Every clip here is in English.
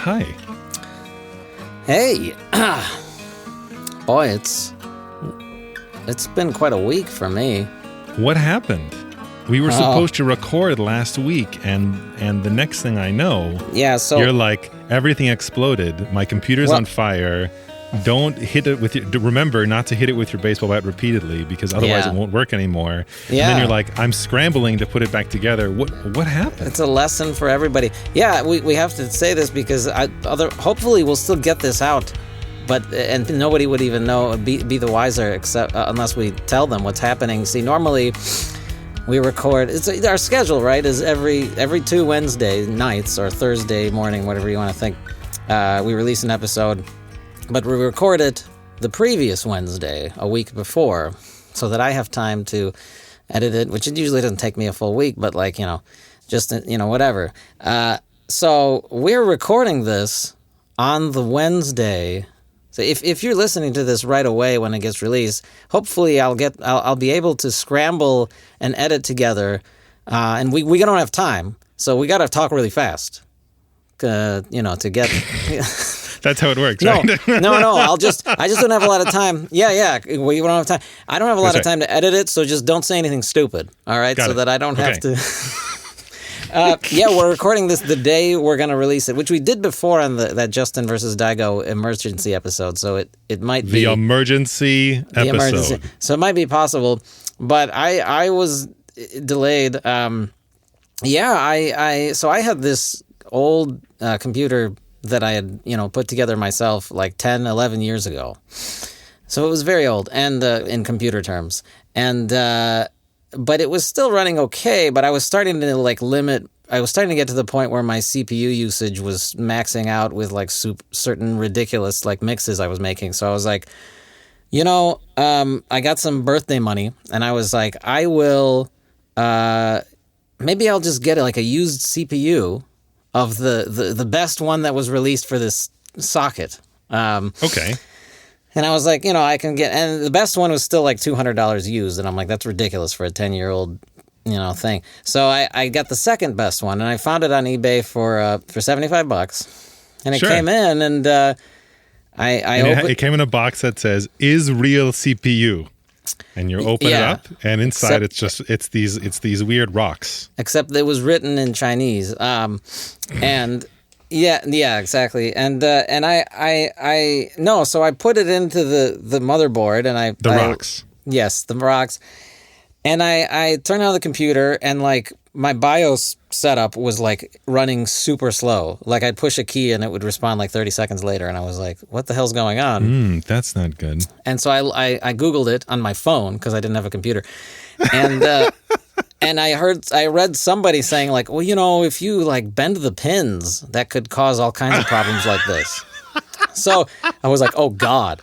Hi. Hey. Boy, it's been quite a week for me. What happened? We were supposed to record last week, and the next thing I know, you're like, everything exploded. My computer's on fire. Don't hit it with your... Remember not to hit it with your baseball bat repeatedly, because otherwise it won't work anymore. Yeah. And then you're like, I'm scrambling to put it back together. What happened? It's a lesson for everybody. Yeah, we have to say this because hopefully we'll still get this out, and nobody would even know, be the wiser, except unless we tell them what's happening. See, normally we record. Our schedule, right? Is every 2 Wednesday nights or Thursday morning, whatever you want to think. We release an episode. But we recorded the previous Wednesday, a week before, so that I have time to edit it, which it usually doesn't take me a full week, but whatever. So we're recording this on the Wednesday. So if you're listening to this right away when it gets released, hopefully I'll be able to scramble and edit together, and we don't have time, so we got to talk really fast, to get. That's how it works, no, right? No. I just don't have a lot of time. Yeah. We don't have time. I don't have a lot of time to edit it, so just don't say anything stupid. All right, that I don't have to. We're recording this the day we're going to release it, which we did before on that Justin versus Daigo emergency episode. So it might be the emergency episode. So it might be possible, but I was delayed. So I had this old computer that I had, put together myself like 10, 11 years ago. So it was very old, and in computer terms. And but it was still running okay, but I was starting to get to the point where my CPU usage was maxing out with like certain ridiculous like mixes I was making. So I was like, I got some birthday money, and I was like, I will, maybe I'll just get like a used CPU of the best one that was released for this socket. Okay. And I was like, I can get... And the best one was still like $200 used. And I'm like, that's ridiculous for a 10-year-old, thing. So I got the second best one, and I found it on eBay for $75. And it came in, and it came in a box that says, "Is real CPU." And you open it up, and inside it's these weird rocks. Except it was written in Chinese, and exactly. And so I put it into the motherboard, and the rocks. Yes, the rocks. And I turned on the computer, and like my BIOS setup was like running super slow. Like I'd push a key and it would respond like 30 seconds later, and I was like, what the hell's going on? That's not good. And so I Googled it on my phone because I didn't have a computer. And and I read somebody saying like, well, if you like bend the pins, that could cause all kinds of problems like this. So I was like, oh God.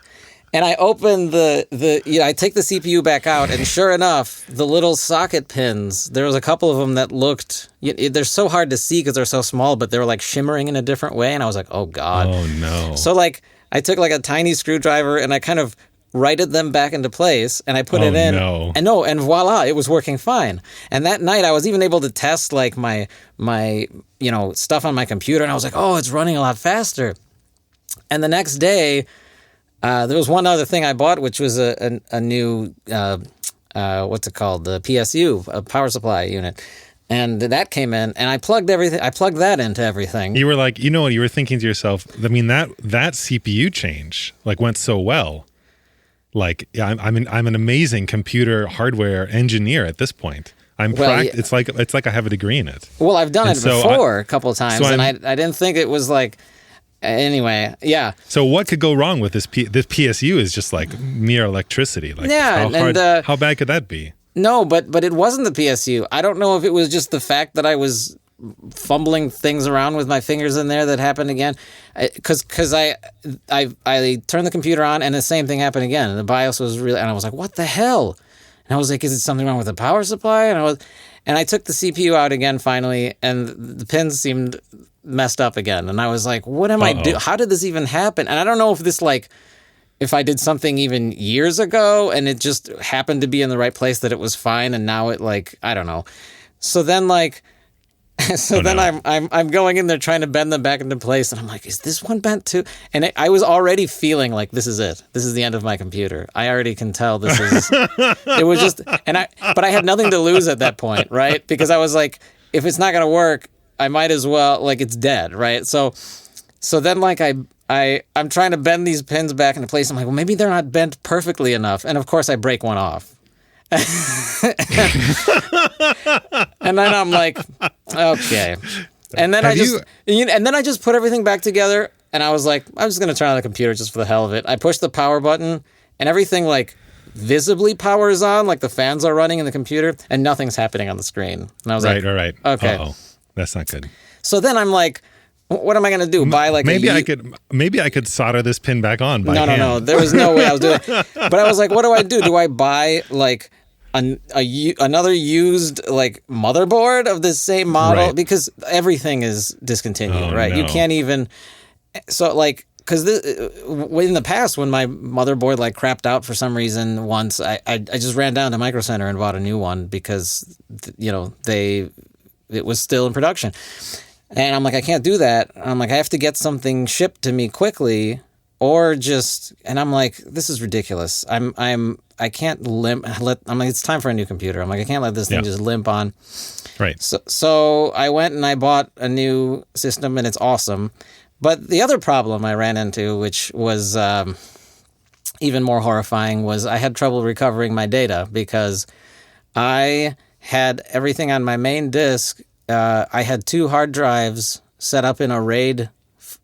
And I opened I take the CPU back out, and sure enough, the little socket pins, there was a couple of them that looked, they're so hard to see because they're so small, but they were like shimmering in a different way. And I was like, oh God. Oh no. So like, I took like a tiny screwdriver, and I kind of righted them back into place, and I put it in. No. And voila, it was working fine. And that night I was even able to test like my stuff on my computer, and I was like, oh, it's running a lot faster. And the next day, there was one other thing I bought, which was a new, what's it called? The PSU, a power supply unit. And that came in, and I plugged that into everything. You were like, you were thinking to yourself, I mean, that CPU change like went so well. Like, I'm an amazing computer hardware engineer at this point. It's like I have a degree in it. Well, I've done it before a couple of times, and I didn't think it was like... Anyway, yeah. So what could go wrong with this? This PSU is just like mere electricity. Like, how bad could that be? No, but it wasn't the PSU. I don't know if it was just the fact that I was fumbling things around with my fingers in there that happened again. Because I turned the computer on, and the same thing happened again. And the BIOS was and I was like, what the hell? And I was like, is it something wrong with the power supply? And I took the CPU out again finally, and the pins seemed messed up again, and I was like, what am I doing? How did this even happen? And I don't know if I did something even years ago and it just happened to be in the right place that it was fine, and now it like, I don't know. So then like So then I'm going in there trying to bend them back into place, and I'm like, is this one bent too? And I was already feeling like, this is it. This is the end of my computer. I already can tell this is. It was just, but I had nothing to lose at that point, right? Because I was like, if it's not gonna work, I might as well, like, it's dead, right? So then, like, I'm trying to bend these pins back into place. I'm like, well, maybe they're not bent perfectly enough, and of course I break one off. And then I'm like, okay. And then I just put everything back together, and I was like, I'm just gonna turn on the computer just for the hell of it. I pushed the power button, and everything like visibly powers on, like the fans are running in the computer, and nothing's happening on the screen. And I was like, right. Okay. Uh-oh. That's not good. So then I'm like, what am I going to do? Buy like maybe I could solder this pin back on by hand. No. There was no way I was doing it. But I was like, what do I do? Do I buy like another used like motherboard of the same model? Right. Because everything is discontinued, right? No. You can't even. So like, because in the past when my motherboard like crapped out for some reason once, I just ran down to Micro Center and bought a new one because it was still in production. And I'm like, I can't do that. I'm like, I have to get something shipped to me quickly, or just. And I'm like, this is ridiculous. I can't limp. I'm like, it's time for a new computer. I'm like, I can't let this thing just limp on. Right. So I went and I bought a new system, and it's awesome. But the other problem I ran into, which was even more horrifying, was I had trouble recovering my data because I had everything on my main disk. I had 2 hard drives set up in a RAID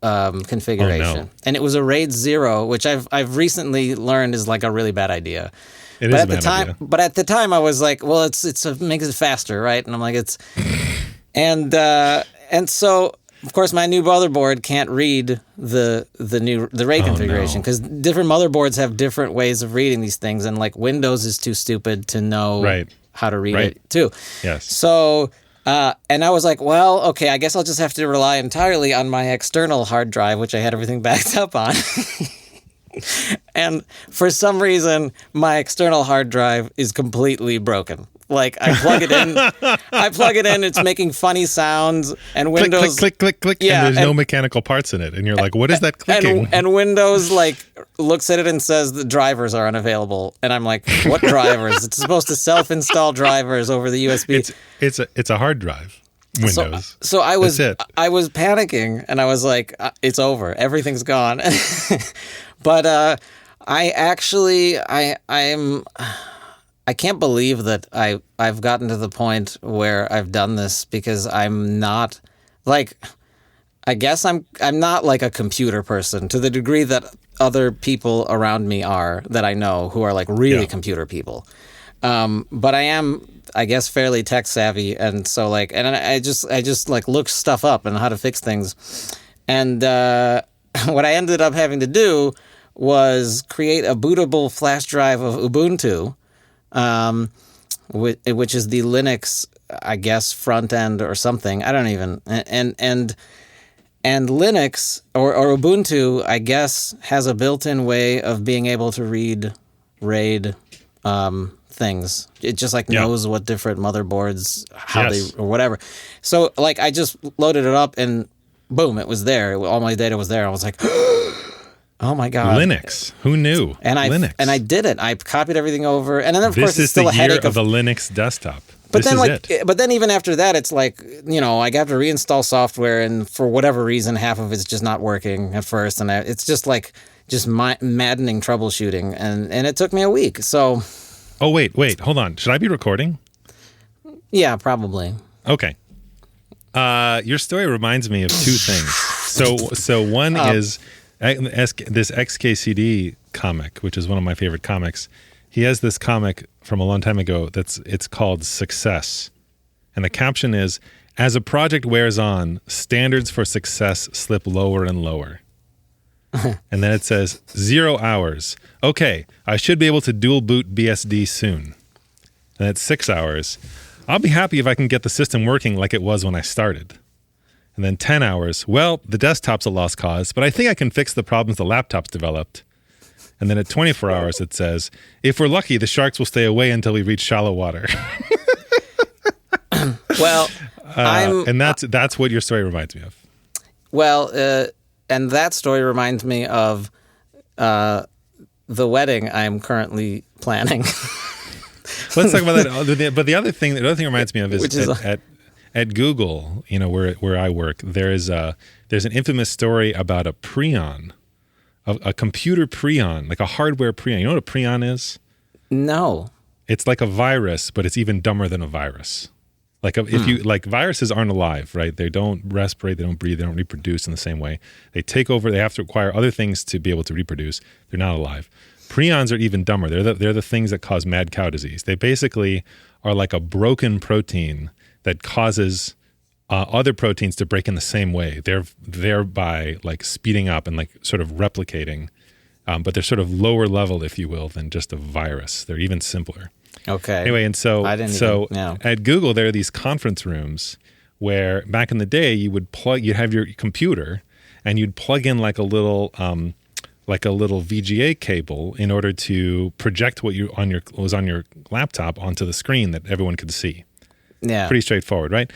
configuration. Oh, no. And it was a RAID 0, which I've recently learned is like a really bad idea. It is a bad idea. But at the time I was like, well, it makes it faster, right? And I'm like, it's and so of course my new motherboard can't read the RAID configuration because different motherboards have different ways of reading these things, and like Windows is too stupid to know how to read it too. Yes. So and I was like, well, okay, I guess I'll just have to rely entirely on my external hard drive, which I had everything backed up on. And for some reason, my external hard drive is completely broken. Like, I plug it in, it's making funny sounds, and Windows... Click, yeah, and there's no mechanical parts in it. And you're like, what is that clicking? And Windows, like, looks at it and says the drivers are unavailable. And I'm like, what drivers? It's supposed to self-install drivers over the USB. It's a hard drive. Windows. So I was panicking, and I was like, it's over. Everything's gone. But I can't believe that I've gotten to the point where I've done this, because I'm not like, I guess I'm not like a computer person to the degree that other people around me are, that I know, who are like really computer people. But I am, I guess, fairly tech savvy, and so like, and I just like look stuff up and how to fix things. And what I ended up having to do was create a bootable flash drive of Ubuntu, which is the Linux, I guess, front end or something. I don't even, and Linux or Ubuntu, I guess, has a built-in way of being able to read RAID things. It just like knows what different motherboards, how they, or whatever. So like, I just loaded it up and boom, it was there. All my data was there. I was like, oh my God. Linux. Who knew? Linux. And I did it. I copied everything over. And then of course it's still a headache of the Linux desktop. But then even after that, it's like, you know, I got to reinstall software, and for whatever reason, half of it's just not working at first. And it's just like, maddening troubleshooting. And it took me a week. So. Oh, wait, hold on. Should I be recording? Yeah, probably. Okay. Your story reminds me of 2 things. So one is this XKCD comic, which is one of my favorite comics. He has this comic from a long time ago it's called Success. And the caption is, as a project wears on, standards for success slip lower and lower. And then it says 0 hours. Okay, I should be able to dual boot BSD soon. And it's 6 hours. I'll be happy if I can get the system working like it was when I started. And then 10 hours. Well, the desktop's a lost cause, but I think I can fix the problems the laptop's developed. And then at 24 hours, it says, if we're lucky, the sharks will stay away until we reach shallow water. Well, And that's what your story reminds me of. Well, and that story reminds me of the wedding I'm currently planning. Let's talk about that. But the other thing reminds me of is at Google, where I work, there's an infamous story about a prion, a computer prion, like a hardware prion. You know what a prion is? No. It's like a virus, but it's even dumber than a virus. Like viruses aren't alive, right? They don't respirate, they don't breathe, they don't reproduce in the same way. They take over. They have to acquire other things to be able to reproduce. They're not alive. Prions are even dumber. They're the things that cause mad cow disease. They basically are like a broken protein that causes other proteins to break in the same way. They're thereby like speeding up and like sort of replicating, but they're sort of lower level, if you will, than just a virus. They're even simpler. Okay. Anyway, and at Google, there are these conference rooms where back in the day you'd have your computer and you'd plug in like a little VGA cable in order to project what was on your laptop onto the screen that everyone could see. Yeah. Pretty straightforward, right?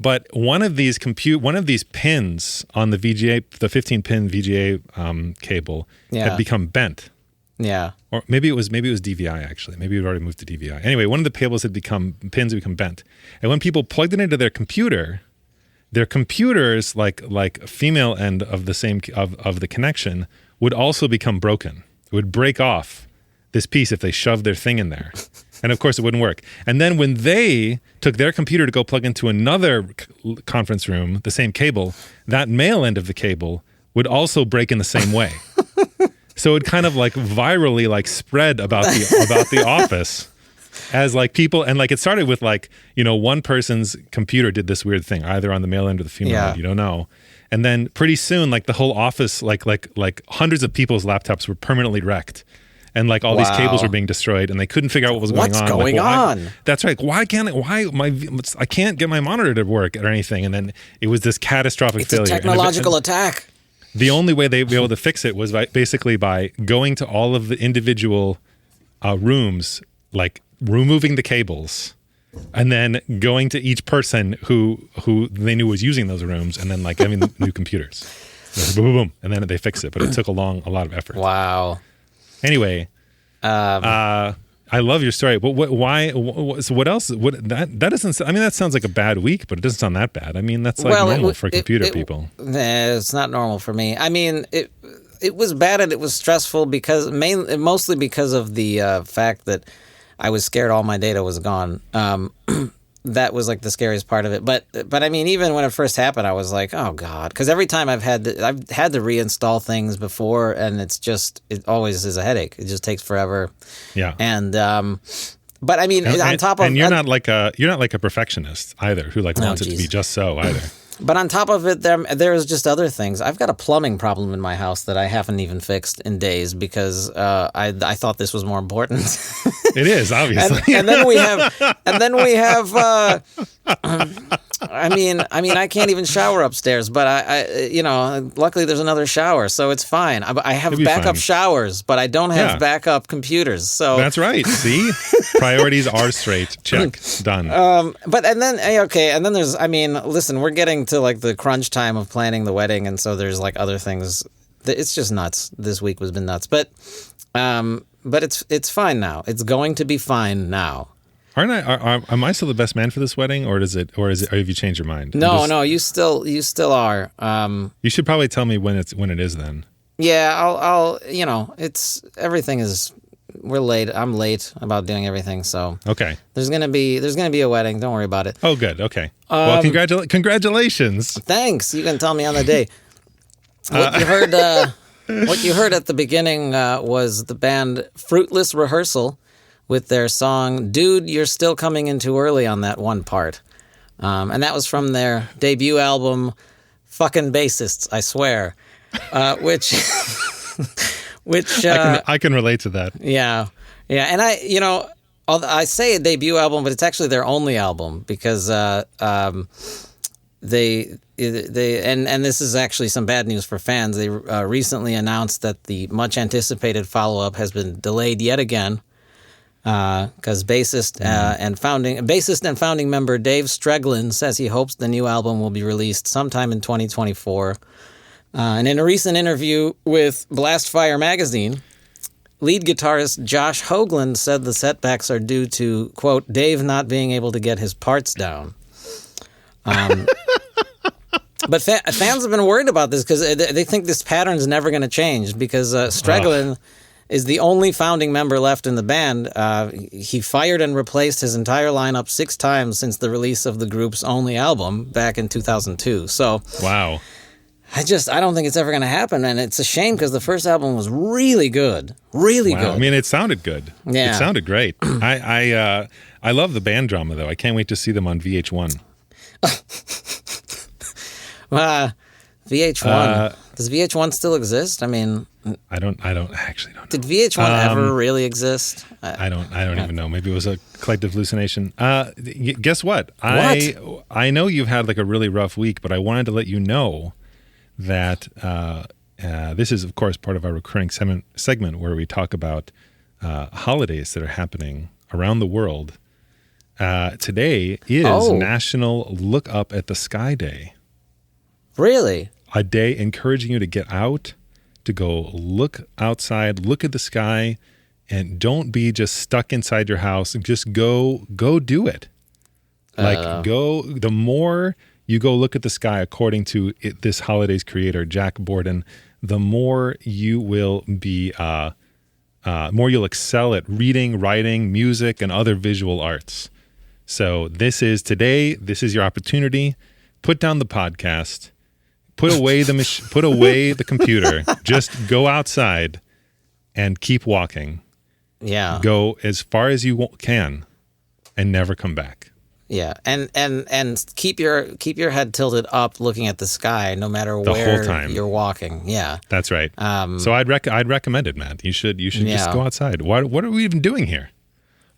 But one of these pins on the VGA, the 15-pin VGA cable, had become bent. Yeah. Or maybe it was DVI actually. Maybe it had already moved to DVI. Anyway, one of the pins had become bent. And when people plugged it into their computers, like female end of the same of the connection, would also become broken. It would break off this piece if they shoved their thing in there. And of course it wouldn't work. And then when they took their computer to go plug into another conference room, the same cable, that male end of the cable would also break in the same way. So it kind of like virally like spread about the office as like people, and like it started with like, one person's computer did this weird thing, either on the male end or the female end, you don't know. And then pretty soon, like the whole office, like hundreds of people's laptops were permanently wrecked. And like all these cables were being destroyed, and they couldn't figure out what was going on. What's going on? That's right. I can't get my monitor to work or anything. And then it was this catastrophic failure. It's a technological attack. The only way they'd be able to fix it was by going to all of the individual rooms, like removing the cables, and then going to each person who they knew was using those rooms, and then like giving them new computers. Boom, boom, boom, and then they fixed it. But it took a lot of effort. Wow. Anyway, I love your story. But why? So what else? That doesn't. I mean, that sounds like a bad week, but it doesn't sound that bad. I mean, that's like normal for computer people. It's not normal for me. I mean, it was bad and it was stressful mostly because of the fact that I was scared all my data was gone. That was like the scariest part of it. But I mean, even when it first happened, I was like, oh God, because every time I've had to reinstall things before, and it always is a headache. It just takes forever. Yeah. And but I mean, on top of, and you're not like a perfectionist either, who like wants it to be just so either. But on top of it, there's just other things. I've got a plumbing problem in my house that I haven't even fixed in days because I thought this was more important. It is, obviously. and then we have. I mean, I can't even shower upstairs, but I luckily there's another shower, so it's fine. I have backup showers, but I don't have backup computers. So that's right. See, priorities are straight. Check, done. And then there's. I mean, listen, we're getting to like the crunch time of planning the wedding, and so there's like other things. It's just nuts. This week has been nuts, but it's fine now. It's going to be fine now. Am I still the best man for this wedding, or have you changed your mind? No, you still are. You should probably tell me when it is then. Yeah, I'll everything is. We're late. I'm late about doing everything, so okay. There's gonna be a wedding. Don't worry about it. Oh, good. Okay. Well, congratulations. Thanks. You can tell me on the day. What you heard at the beginning was the band Fruitless Rehearsal with their song "Dude, You're Still Coming In Too Early" on that one part, and that was from their debut album, "Fucking Bassists," I swear, which. Which I can relate to that. Yeah, and I say a debut album, but it's actually their only album because they and this is actually some bad news for fans. They recently announced that the much anticipated follow up has been delayed yet again. because bassist and founding member Dave Streglin says he hopes the new album will be released sometime in 2024. And in a recent interview with Blastfire magazine, lead guitarist Josh Hoagland said the setbacks are due to, quote, Dave not being able to get his parts down. But fans have been worried about this because they think this pattern's never going to change because Streglin is the only founding member left in the band. He fired and replaced his entire lineup 6 times since the release of the group's only album back in 2002. So, wow. I don't think it's ever going to happen, and it's a shame because the first album was really good, really good. I mean, it sounded good. Yeah, it sounded great. I love the band drama though. I can't wait to see them on VH1. VH1. Does VH1 still exist? I mean, I actually don't know. Did VH1 ever really exist? I don't even know. Maybe it was a collective hallucination. Guess what? I know you've had like a really rough week, but I wanted to let you know that this is, of course, part of our recurring segment where we talk about holidays that are happening around the world. Today is National Look Up at the Sky Day. Really? A day encouraging you to get out, to go look outside, look at the sky, and don't be just stuck inside your house. Just go do it. The more you go look at the sky, according to this holiday's creator, Jack Borden, the more you will be, more you'll excel at reading, writing, music, and other visual arts. So this is your opportunity. Put down the podcast. Put away the computer. Just go outside and keep walking. Yeah. Go as far as you can and never come back. Yeah. And keep your head tilted up looking at the sky no matter where whole time you're walking. Yeah. That's right. So I'd recommend it, Matt. You should just go outside. What are we even doing here?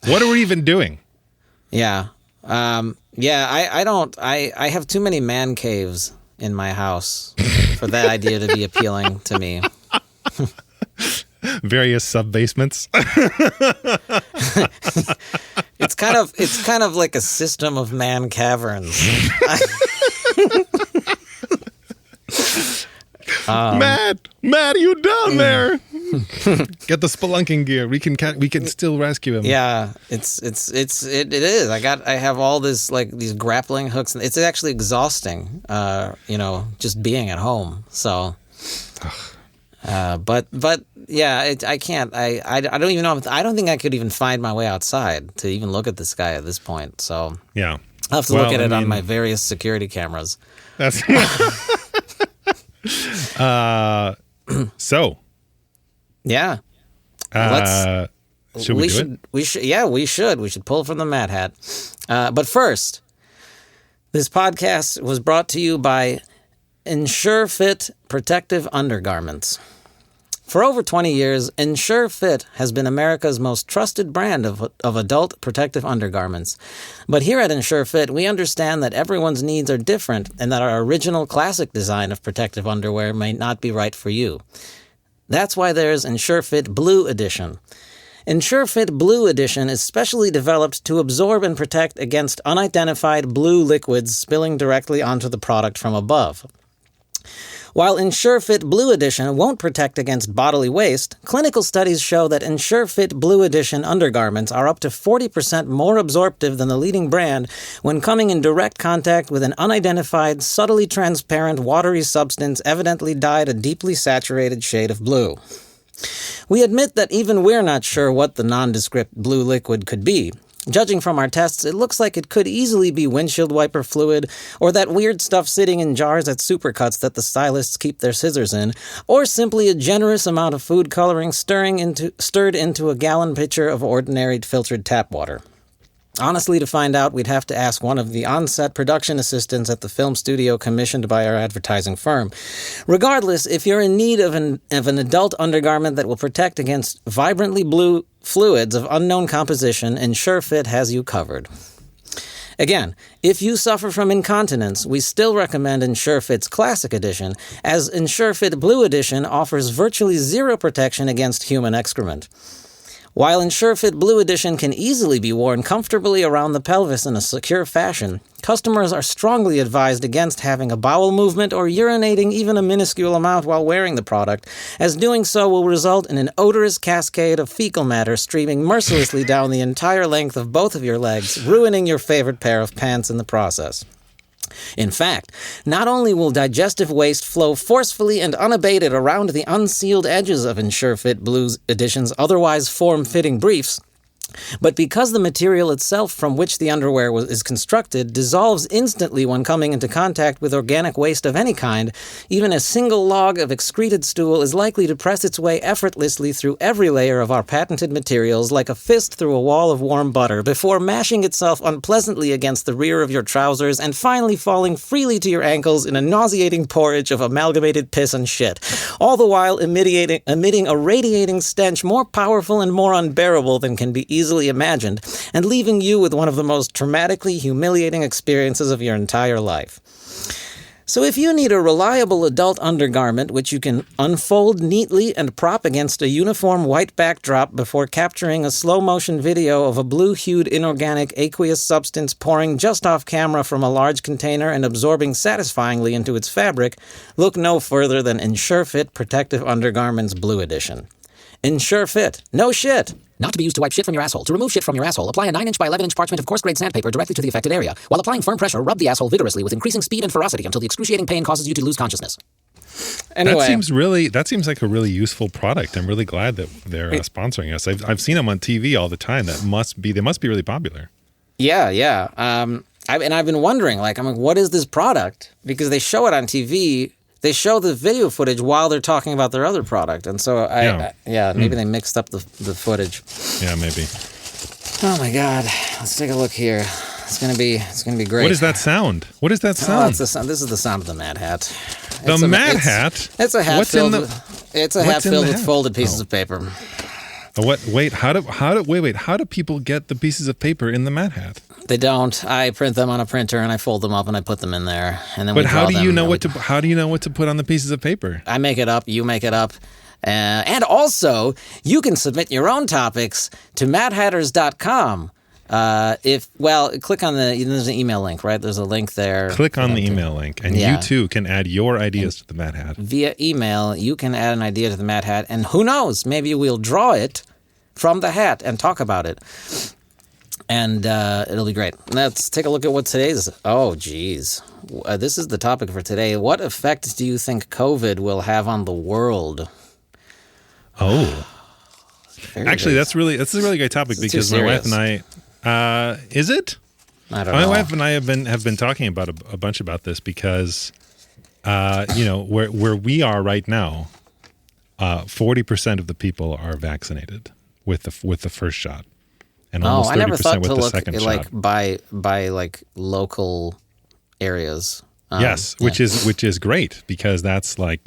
What are we even doing? Yeah. I have too many man caves in my house for that idea to be appealing to me. Various sub-basements. It's kind of like a system of man caverns. Matt, are you down there? Get the spelunking gear. We can still rescue him. Yeah, it is. I have all this these grappling hooks. It's actually exhausting. Just being at home. So, but yeah, I can't. I don't even know. I don't think I could even find my way outside to even look at the sky at this point. So yeah, I'll have to look at it on my various security cameras. That's so. Yeah. Should we do it? We should. Yeah, we should. We should pull from the Mad Hat. But first, this podcast was brought to you by NSureFit Protective Undergarments. For over 20 years, NSureFit has been America's most trusted brand of adult protective undergarments. But here at NSureFit, we understand that everyone's needs are different and that our original classic design of protective underwear may not be right for you. That's why there's NSureFit Blue Edition. NSureFit Blue Edition is specially developed to absorb and protect against unidentified blue liquids spilling directly onto the product from above. While NSureFit Blue Edition won't protect against bodily waste, clinical studies show that NSureFit Blue Edition undergarments are up to 40% more absorptive than the leading brand when coming in direct contact with an unidentified, subtly transparent, watery substance evidently dyed a deeply saturated shade of blue. We admit that even we're not sure what the nondescript blue liquid could be. Judging from our tests, it looks like it could easily be windshield wiper fluid, or that weird stuff sitting in jars at Supercuts that the stylists keep their scissors in, or simply a generous amount of food coloring stirred into a gallon pitcher of ordinary filtered tap water. Honestly, to find out, we'd have to ask one of the on-set production assistants at the film studio commissioned by our advertising firm. Regardless, if you're in need of an adult undergarment that will protect against vibrantly blue fluids of unknown composition, NSureFit has you covered. Again, if you suffer from incontinence, we still recommend NSureFit's Classic Edition, as NSureFit Blue Edition offers virtually zero protection against human excrement. While NSureFit Blue Edition can easily be worn comfortably around the pelvis in a secure fashion, customers are strongly advised against having a bowel movement or urinating even a minuscule amount while wearing the product, as doing so will result in an odorous cascade of fecal matter streaming mercilessly down the entire length of both of your legs, ruining your favorite pair of pants in the process. In fact, not only will digestive waste flow forcefully and unabated around the unsealed edges of NSureFit Blue Edition's otherwise form-fitting briefs, but because the material itself from which the underwear is constructed dissolves instantly when coming into contact with organic waste of any kind, even a single log of excreted stool is likely to press its way effortlessly through every layer of our patented materials like a fist through a wall of warm butter before mashing itself unpleasantly against the rear of your trousers and finally falling freely to your ankles in a nauseating porridge of amalgamated piss and shit, all the while emitting a radiating stench more powerful and more unbearable than can be easily imagined, and leaving you with one of the most traumatically humiliating experiences of your entire life. So if you need a reliable adult undergarment which you can unfold neatly and prop against a uniform white backdrop before capturing a slow-motion video of a blue-hued inorganic aqueous substance pouring just off camera from a large container and absorbing satisfyingly into its fabric, look no further than NSureFit Protective Undergarments Blue Edition. NSureFit. No shit! Not to be used to wipe shit from your asshole. To remove shit from your asshole, apply a 9-inch by 11-inch parchment of coarse-grade sandpaper directly to the affected area. While applying firm pressure, rub the asshole vigorously with increasing speed and ferocity until the excruciating pain causes you to lose consciousness. Anyway. That seems like a really useful product. I'm really glad that they're sponsoring us. I've seen them on TV all the time. They must be really popular. Yeah. I've been wondering, what is this product? Because they show it on TV. They show the video footage while they're talking about their other product, and so maybe they mixed up the footage. Yeah, maybe. Oh my God, let's take a look here. It's gonna be great. What is that sound? Oh, this is the sound of the Mad Hat. The Mad Hat. It's a hat filled with folded pieces of paper. Wait, how do people get the pieces of paper in the Mad Hat? They don't. I print them on a printer and I fold them up and I put them in there. And then how do you know what to put on the pieces of paper? I make it up. You make it up. And also, you can submit your own topics to madhatters.com. Click on there's an email link, right? There's a link there. Click on the email link, and you too can add your ideas to the Mad Hat. Via email, you can add an idea to the Mad Hat, and who knows, maybe we'll draw it from the hat and talk about it. And it'll be great. Let's take a look at what today's... Oh, geez. This is the topic for today. What effect do you think COVID will have on the world? Oh. Actually, that's a really great topic because my wife and I... is it? I don't know. My wife and I have been talking about a bunch about this because, where we are right now, 40% of the people are vaccinated with the first shot. And almost 30% with the second shot. By local areas. Yes, which is great because that's a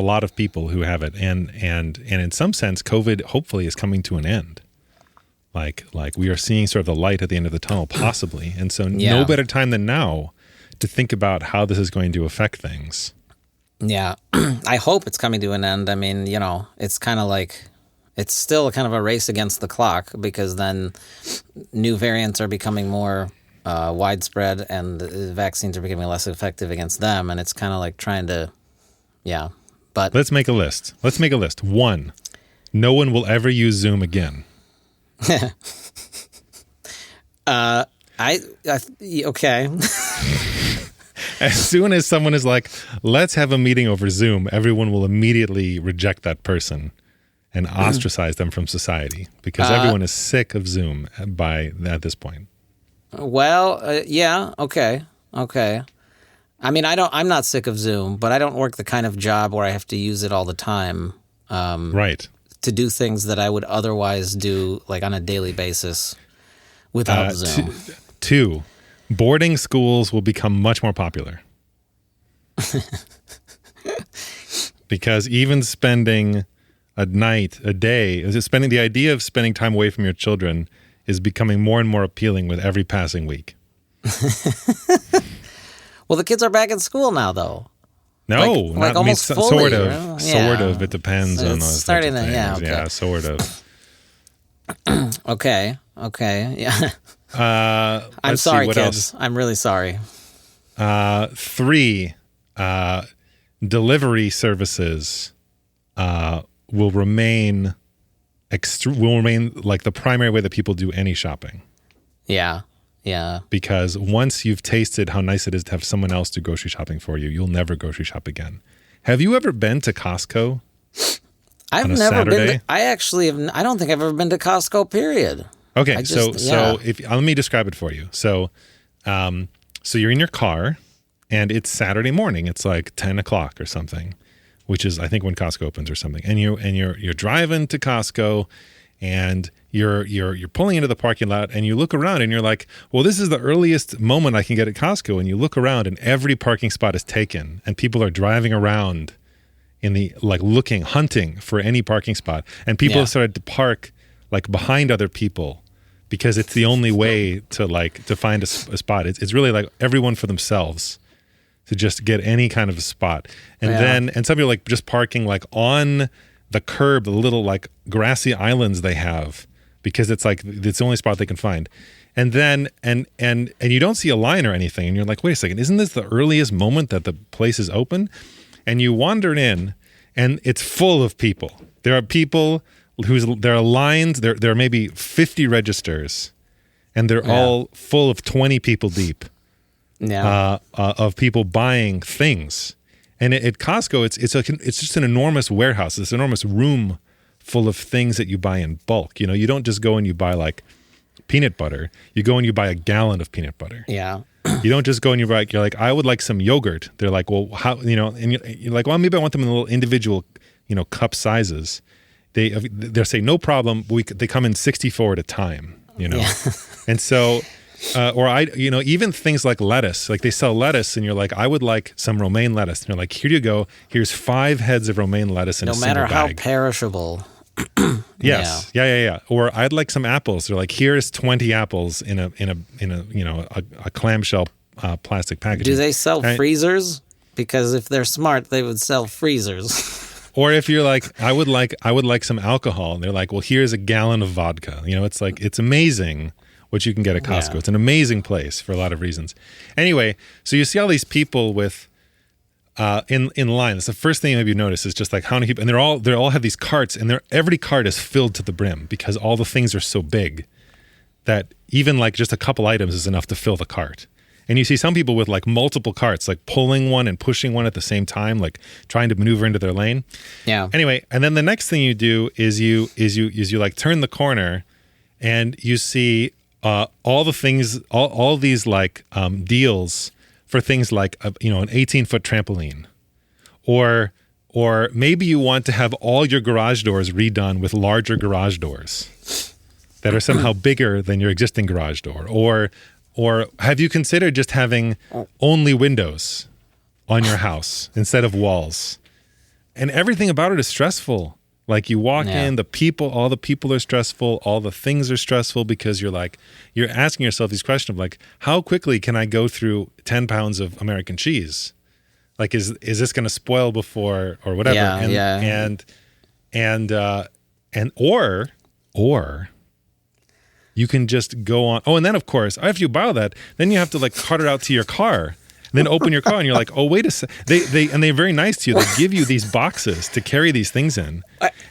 lot of people who have it, and in some sense, COVID hopefully is coming to an end. Like we are seeing sort of the light at the end of the tunnel, possibly, and so no better time than now to think about how this is going to affect things. Yeah, I hope it's coming to an end. I mean, it's kind of like. It's still kind of a race against the clock because then new variants are becoming more widespread and the vaccines are becoming less effective against them. And it's kind of like trying to, but... Let's make a list. 1, no one will ever use Zoom again. Okay. As soon as someone is like, let's have a meeting over Zoom, everyone will immediately reject that person and ostracize them from society because everyone is sick of Zoom at this point. Well, okay. I mean, I'm not sick of Zoom, but I don't work the kind of job where I have to use it all the time. Right. To do things that I would otherwise do on a daily basis without Zoom. 2, boarding schools will become much more popular. Because even spending the idea of spending time away from your children is becoming more and more appealing with every passing week. Well, the kids are back in school now, though. No, not almost fully. Sort of. It depends on those starting things. to, Yeah, sort of. Okay. Yeah. I'm sorry, kids. I'm really sorry. 3, delivery services will remain like the primary way that people do any shopping. Yeah. Because once you've tasted how nice it is to have someone else do grocery shopping for you, you'll never grocery shop again. Have you ever been to Costco? I've never been. I actually have. I don't think I've ever been to Costco. Period. Okay, so let me describe it for you. So you're in your car, and it's Saturday morning. It's like 10 o'clock or something, which is I think when Costco opens or something. And you're driving to Costco, and you're pulling into the parking lot, and you look around, and you're like, well, this is the earliest moment I can get at Costco. And you look around, and every parking spot is taken, and people are driving around in the hunting for any parking spot, and people have started to park like behind other people because it's the only way to find a spot. It's really like everyone for themselves to just get any kind of a spot, and some people like just parking like on the curb, the little like grassy islands they have, because it's like it's the only spot they can find. And then and you don't see a line or anything, and you're like, wait a second, isn't this the earliest moment that the place is open? And you wander in, and it's full of people. There are people there are lines. There are maybe 50 registers, and they're all full of 20 people deep. Of people buying things. And at Costco, it's just an enormous warehouse. This enormous room full of things that you buy in bulk. You don't just go and you buy like peanut butter. You go and you buy a gallon of peanut butter. Yeah. You don't just go and you're like, I would like some yogurt. They're like, well, how, and you're like, well, maybe I want them in little individual, cup sizes. They'll say, no problem. They come in 64 at a time, And so, even things like lettuce, like they sell lettuce and you're like, I would like some romaine lettuce. And you're like, here you go. Here's 5 heads of romaine lettuce in a single bag. No matter how perishable. Yes. Yeah. Or I'd like some apples. They're like, here's 20 apples in a clamshell plastic packaging. Do they sell freezers? Because if they're smart, they would sell freezers. Or if you're like, I would like some alcohol, and they're like, well, here's a gallon of vodka. It's like, it's amazing what you can get at Costco. Yeah. It's an amazing place for a lot of reasons. Anyway, so you see all these people with in line. That's the first thing maybe you notice is just like how many people, and they all have these carts, and every cart is filled to the brim because all the things are so big that even like just a couple items is enough to fill the cart. And you see some people with like multiple carts, like pulling one and pushing one at the same time, like trying to maneuver into their lane. Yeah. Anyway, and then the next thing you do is you like turn the corner, and you see all the things, all these like deals for things like an 18-foot trampoline, or maybe you want to have all your garage doors redone with larger garage doors that are somehow bigger than your existing garage door, or have you considered just having only windows on your house instead of walls? And everything about it is stressful. Like you walk in, all the people are stressful, all the things are stressful because you're asking yourself these questions of like, how quickly can I go through 10 pounds of American cheese? Like, is this going to spoil before or whatever? Or you can just go on. Oh, and then of course, after you buy that, then you have to like cart it out to your car. Then open your car and you're like, oh, wait a sec. They're very nice to you. They give you these boxes to carry these things in.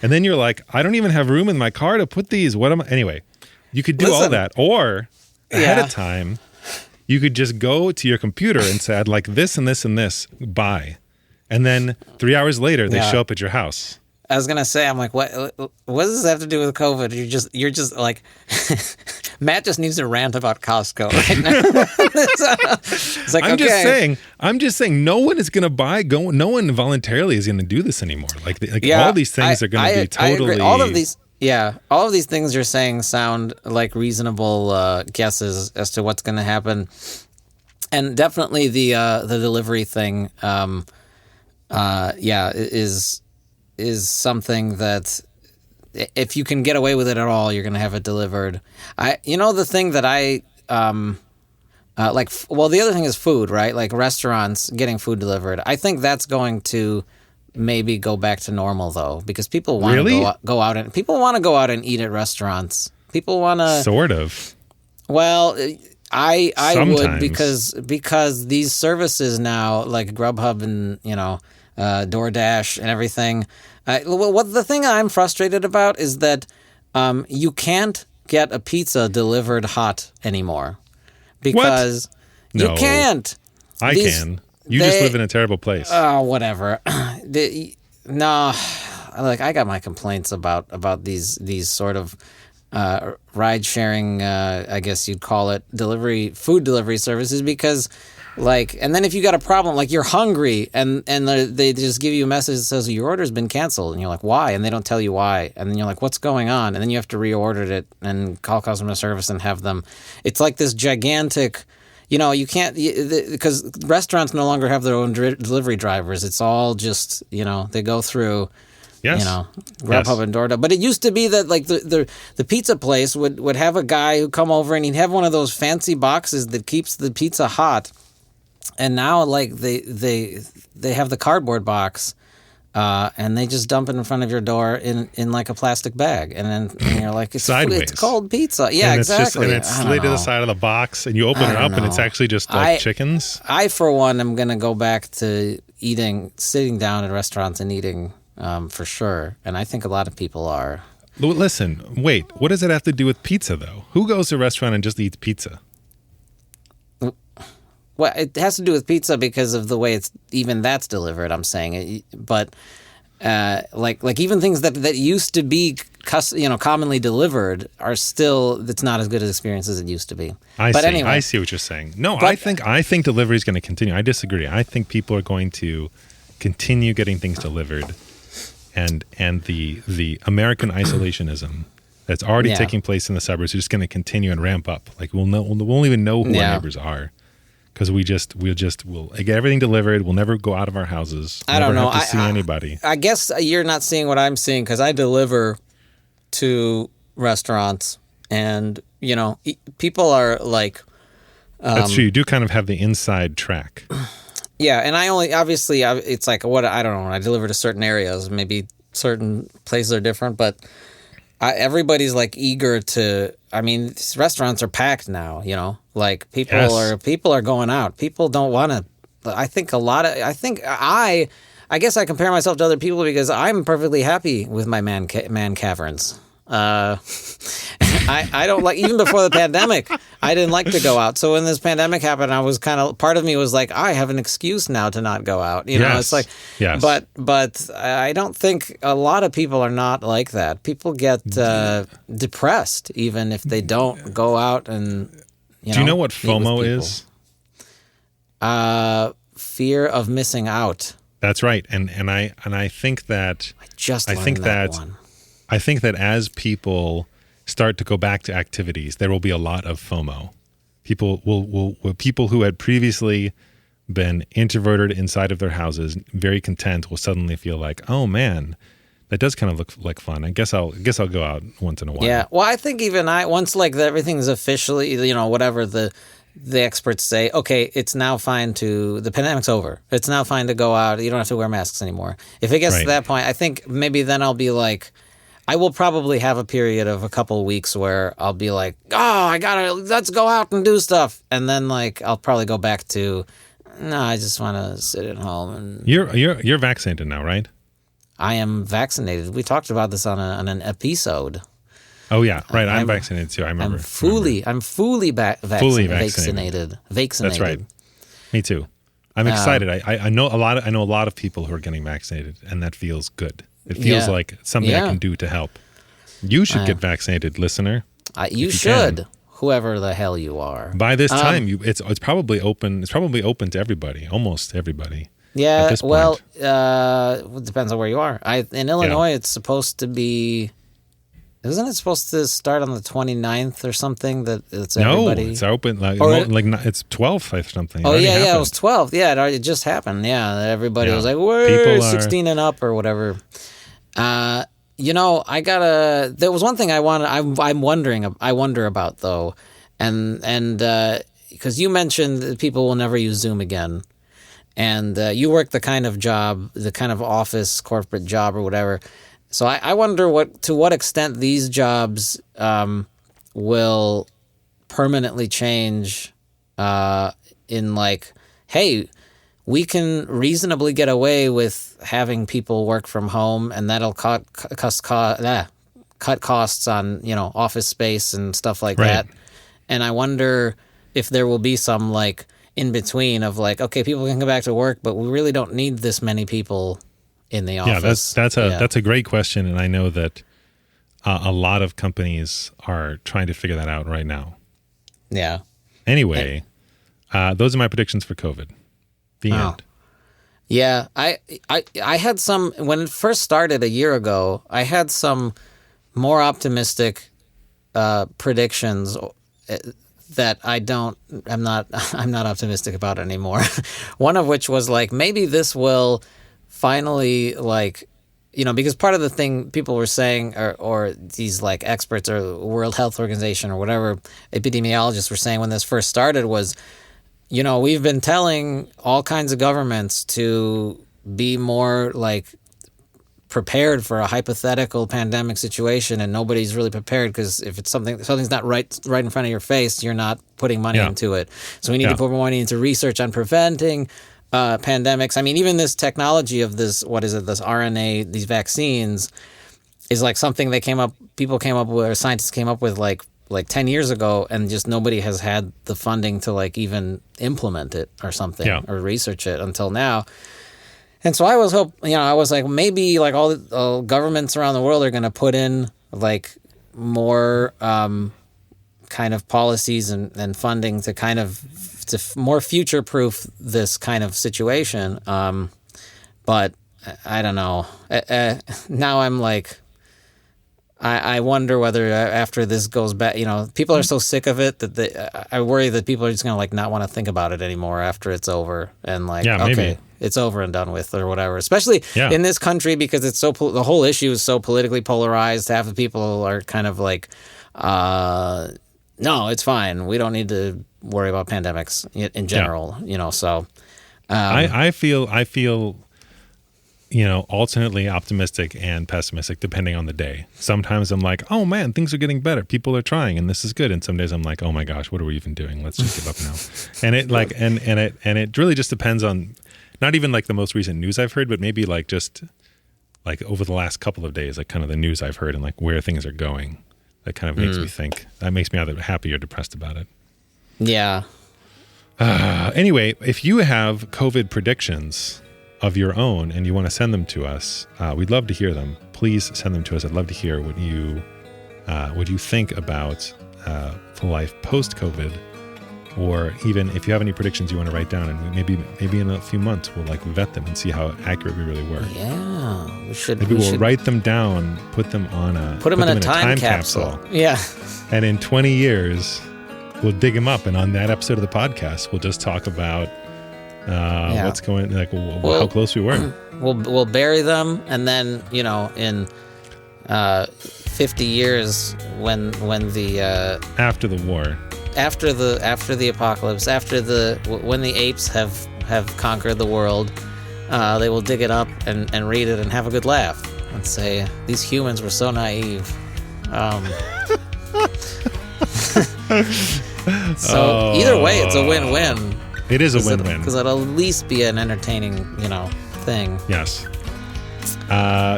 And then you're like, I don't even have room in my car to put these. Anyway, you could do all that. Or ahead of time, you could just go to your computer and say, I'd like this and this and this, buy. And then 3 hours later, they show up at your house. I was gonna say, I'm like, what does this have to do with COVID? You're just like, Matt just needs to rant about Costco right now. It's like, I'm just saying, no one is gonna no one voluntarily is gonna do this anymore. All these things are gonna be totally. All of these things you're saying sound like reasonable guesses as to what's gonna happen, and definitely the delivery thing, is something that if you can get away with it at all, you're going to have it delivered. The thing that the other thing is food, right? Like restaurants getting food delivered. I think that's going to maybe go back to normal though, because people want to go out and people want to go out and eat at restaurants. People want to sort of. Well, I would because these services now like Grubhub and DoorDash and everything. What the thing I'm frustrated about is that you can't get a pizza delivered hot anymore because you can't. I can. You just live in a terrible place. Oh, whatever. No, like I got my complaints about these sort of ride sharing, I guess you'd call it, food delivery services because. And then if you got a problem, like you're hungry and they just give you a message that says your order's been canceled and you're like, why? And they don't tell you why. And then you're like, what's going on? And then you have to reorder it and call customer service and have them. It's like this gigantic, you can't, because restaurants no longer have their own delivery drivers. It's all just, they go through. Yes. Grubhub and DoorDash. But it used to be that like the pizza place would have a guy who come over and he'd have one of those fancy boxes that keeps the pizza hot. And now, like they have the cardboard box, and they just dump it in front of your door in like a plastic bag, and then you're like, it's cold pizza. Yeah, and exactly. It's slid to the side of the box, and you open it up, and it's actually just like chickens. I, for one, am gonna go back to sitting down at restaurants and eating for sure, and I think a lot of people are. Listen, wait. What does it have to do with pizza, though? Who goes to a restaurant and just eats pizza? Well, it has to do with pizza because of the way that's delivered. I'm saying, but like even things that used to be commonly delivered are still. It's not as good an experience as it used to be. Anyway, I see what you're saying. No, I think delivery is going to continue. I disagree. I think people are going to continue getting things delivered, and the American isolationism that's already taking place in the suburbs is just going to continue and ramp up. Like we won't even know who our neighbors are. Because we'll get everything delivered. We'll never go out of our houses. I don't know. Have to see anybody. I guess you're not seeing what I'm seeing because I deliver to restaurants, and people are like. That's true. You do kind of have the inside track. Yeah, and it's like I don't know. I deliver to certain areas. Maybe certain places are different, but everybody's like eager to. I mean, these restaurants are packed now. Like people are going out. People don't want to. I guess I compare myself to other people because I'm perfectly happy with my man caverns. I don't like, even before the pandemic, I didn't like to go out. So when this pandemic happened, I was part of me was like, I have an excuse now to not go out. It's like, but I don't think a lot of people are not like that. People get depressed even if they don't go out and. Do you know what FOMO is? Fear of missing out. That's right, and I think that I think that as people start to go back to activities, there will be a lot of FOMO. People people who had previously been introverted inside of their houses, very content, will suddenly feel like, oh man, that does kind of look like fun. I guess I'll go out once in a while. Yeah. Well, I think even once like everything's officially, whatever the experts say, okay, it's now fine the pandemic's over. It's now fine to go out. You don't have to wear masks anymore. If it gets to that point, I think maybe then I'll be like, I will probably have a period of a couple of weeks where I'll be like, let's go out and do stuff. And then like, I'll probably go back to, no, I just want to sit at home. And You're vaccinated now, right? I am vaccinated. We talked about this on an episode. Oh yeah, right. I'm vaccinated too. I remember. I'm fully vaccinated. That's right. Me too. I'm excited. I know a lot of people who are getting vaccinated, and that feels good. It feels like something I can do to help. You should get vaccinated, listener. You should. Whoever the hell you are. By this time, it's probably open. It's probably open to everybody, almost everybody. Yeah, well, it depends on where you are. In Illinois, it's supposed to be. Isn't it supposed to start on the 29th or something? That it's everybody. No, it's open. It's 12th or something. Oh yeah, it was 12th. Yeah, it just happened. Yeah, everybody was like, "We're 16 and up" or whatever. There was one thing I wonder about though, and because you mentioned that people will never use Zoom again. and you work the kind of job, the kind of office, corporate job or whatever. So I wonder to what extent these jobs will permanently change in like, hey, we can reasonably get away with having people work from home, and that'll cut costs on, office space and stuff like that. And I wonder if there will be some like in between of like, okay, people can go back to work, but we really don't need this many people in the office. Yeah, that's a great question, and I know that a lot of companies are trying to figure that out right now. Yeah. Anyway, those are my predictions for COVID. The end. Yeah, I had some when it first started a year ago. I had some more optimistic predictions that I'm not optimistic about anymore. One of which was like, maybe this will finally, like, because part of the thing people were saying, or these like experts or World Health Organization or whatever epidemiologists were saying when this first started was, we've been telling all kinds of governments to be more like prepared for a hypothetical pandemic situation, and nobody's really prepared because if it's something's not right in front of your face, you're not putting money into it. So we need to put more money into research on preventing pandemics. I mean, even this technology of this RNA, these vaccines, is like something people came up with, or scientists came up with like 10 years ago, and just nobody has had the funding to like even implement it or something or research it until now. And so I was I was like, maybe like all governments around the world are going to put in like more kind of policies and funding to kind of more future-proof this kind of situation. But I don't know. Now I'm like, I wonder whether after this goes back, people are so sick of it that I worry that people are just going to like not want to think about it anymore after it's over, and like, okay, it's over and done with or whatever, especially in this country, because it's the whole issue is so politically polarized. Half the people are kind of like, no, it's fine. We don't need to worry about pandemics in general, so. I feel alternately optimistic and pessimistic depending on the day. Sometimes I'm like, oh man, things are getting better. People are trying and this is good. And some days I'm like, oh my gosh, what are we even doing? Let's just give up now. And it like, and it really just depends on not even like the most recent news I've heard, but maybe like just like over the last couple of days, like kind of the news I've heard and like where things are going. That kind of makes me think. That makes me either happy or depressed about it. Yeah. Anyway, if you have COVID predictions of your own and you want to send them to us, we'd love to hear them. Please send them to us. I'd love to hear what you think about life post-COVID, or even if you have any predictions you want to write down, and maybe in a few months we'll like vet them and see how accurate we really were. Yeah, we should. Maybe we'll write them down, put them in a time capsule. Yeah, and in 20 years we'll dig them up, and on that episode of the podcast we'll just talk about what's going, like how close we were. We'll bury them, and then in 50 years when the after the war, after the apocalypse, when the apes have conquered the world, they will dig it up and read it and have a good laugh and say, these humans were so naive. So either way, it's a win-win. It is a win-win. Because it'll at least be an entertaining, thing. Yes.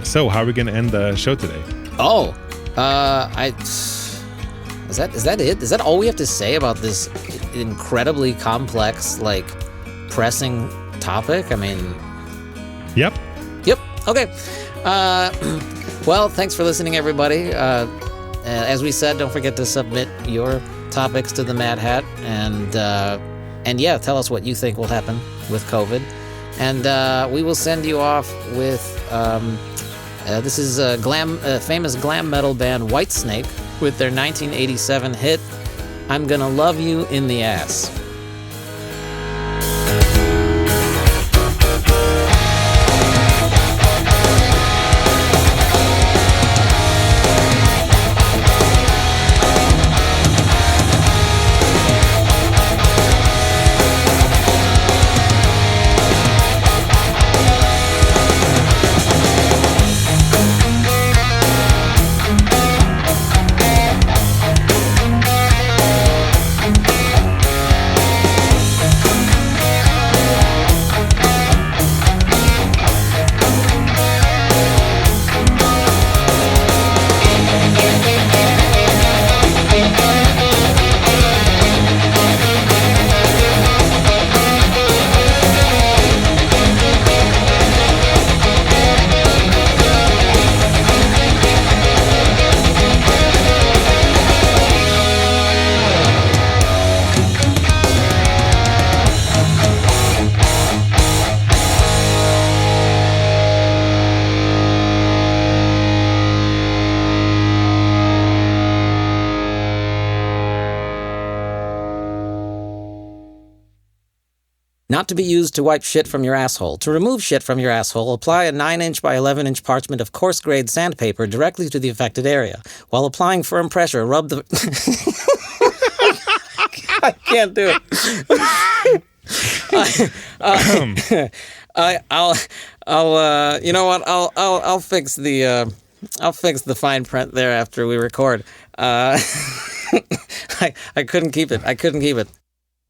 So how are we going to end the show today? Is that it? Is that all we have to say about this incredibly complex, like, pressing topic? I mean... Yep. Okay. Well, thanks for listening, everybody. As we said, don't forget to submit your topics to the Mad Hat, and yeah, tell us what you think will happen with COVID. And we will send you off with, this is a famous glam metal band Whitesnake with their 1987 hit, I'm Gonna Love You in the Ass. Not to be used to wipe shit from your asshole. To remove shit from your asshole, apply a 9-inch by 11-inch parchment of coarse-grade sandpaper directly to the affected area. While applying firm pressure, rub the... I can't do it. I'll you know what? I'll fix the fine print there after we record. I couldn't keep it.